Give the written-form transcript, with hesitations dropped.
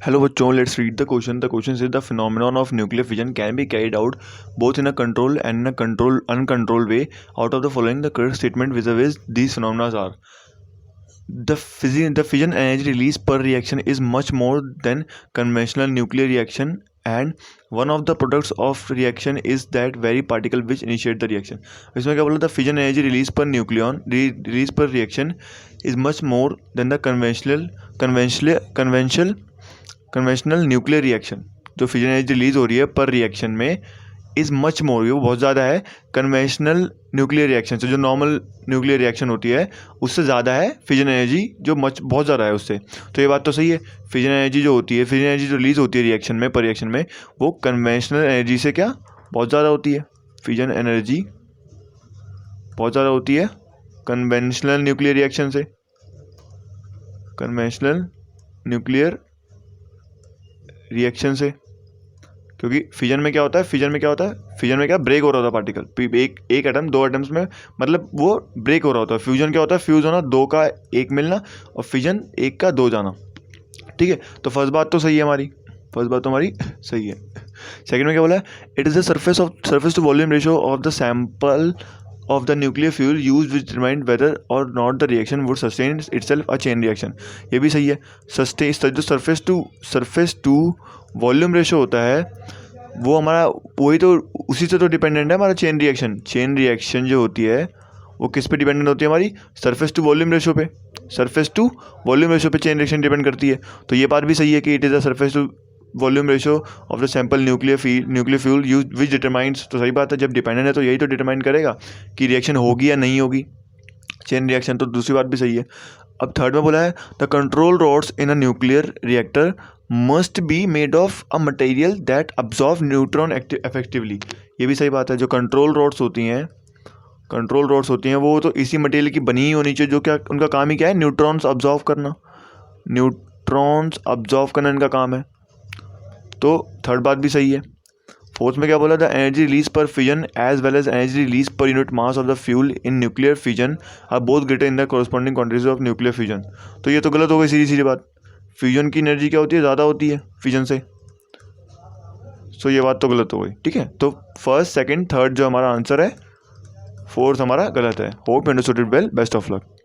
Hello बच्चों, let's read the question. The question says the phenomenon of nuclear fission can be carried out both in a controlled and in a uncontrolled way. Out of the following, the correct statement vis-a-vis these phenomena are: the fission energy release per reaction is much more than conventional nuclear reaction, and one of the products of reaction is that very particle which initiate the reaction. इसमें क्या बोला? The fission energy release per nucleon release per reaction is much more than the conventional nuclear reaction. जो fission energy release हो रही है पर reaction में is much more, वो बहुत ज़्यादा है कन्वेंशनल न्यूक्लियर रिएक्शन से. जो नॉर्मल न्यूक्लियर रिएक्शन होती है उससे ज़्यादा है फिजन एनर्जी, जो बहुत ज़्यादा है उससे. तो ये बात तो सही है. फिजन एनर्जी जो होती है, फिजन एनर्जी जो रिलीज़ होती है रिएक्शन में पर रिएक्शन में, वो कन्वेंशनल एनर्जी से क्या बहुत ज़्यादा होती है. फिजन एनर्जी बहुत ज़्यादा होती है कन्वेंशनल न्यूक्लियर रिएक्शन से. कन्वेंशनल न्यूक्लियर रिएक्शन से, क्योंकि फिजन में क्या होता है, फिजन में क्या ब्रेक हो रहा होता है पार्टिकल. एक एटम दो एटम्स में, मतलब वो ब्रेक हो रहा होता है. फ्यूजन क्या होता है? फ्यूज होना, दो का एक मिलना, और फिजन एक का दो जाना. ठीक है, तो फर्स्ट बात तो सही है हमारी, सही है. सेकंड में क्या बोला है? It is the surface to volume ratio of the sample of the nuclear fuel used which determine whether or not the reaction would sustain itself a chain reaction. ये भी सही है. जो सरफेस टू वॉल्यूम रेशो होता है वो हमारा वही तो, उसी से तो डिपेंडेंट है हमारा चेन रिएक्शन जो होती है वो किस पे डिपेंडेंट होती है? हमारी सरफेस टू वॉल्यूम रेशो पे. चेन रिएक्शन डिपेंड करती है. तो ये बात भी सही है कि it is the surface to volume ratio of the sample nuclear fuel use which determines. तो सही बात है, जब डिपेंडेंट है तो यही तो डिटरमाइन करेगा कि रिएक्शन होगी या नहीं होगी, चेन रिएक्शन. तो दूसरी बात भी सही है. अब थर्ड में बोला है the control rods in a nuclear reactor must be made of a material that absorb neutron effectively. ये भी सही बात है. जो कंट्रोल रॉड्स होती हैं वो तो इसी मटेरियल की बनी ही होनी चाहिए, जो क्या उनका काम ही क्या है? न्यूट्रॉन्स अब्जॉर्व करना इनका काम है. तो थर्ड बात भी सही है. फोर्थ में क्या बोला? The energy release per fission as well as energy release per unit mass of the fuel in nuclear fission are both greater in the corresponding quantities of nuclear fission. तो ये तो गलत हो गई, सीधी बात. फ्यूजन की एनर्जी क्या होती है? ज़्यादा होती है फिजन से. सो ये बात तो गलत हो गई. ठीक है, तो फर्स्ट, सेकंड, थर्ड जो हमारा आंसर है, फोर्थ हमारा गलत है. Hope you understood it well. Best of luck.